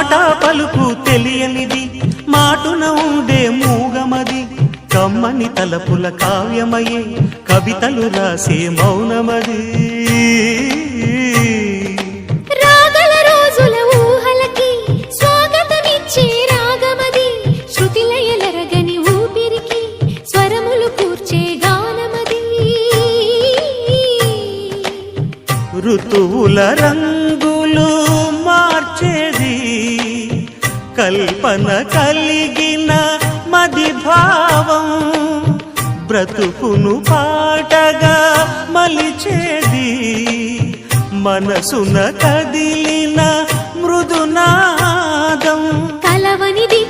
మాట పలుకు తెలియనిది మాటున ఉండే మూగమది కమ్మని తలపుల కావ్యమయే కవితలు రాసే మౌనమది రాగల రోజుల ఊహలకి స్వాగతమిచ్చే రాగమది శృతిలయలరగని ఊపిరికి స్వరములు కూర్చే గానమది ఋతువుల రంగులు మార్చేది కల్పన కలిగిన మది భావం బ్రతుకును పాటగా మలిచేది మనసున కదిలిన మృదునాదం కలవనిది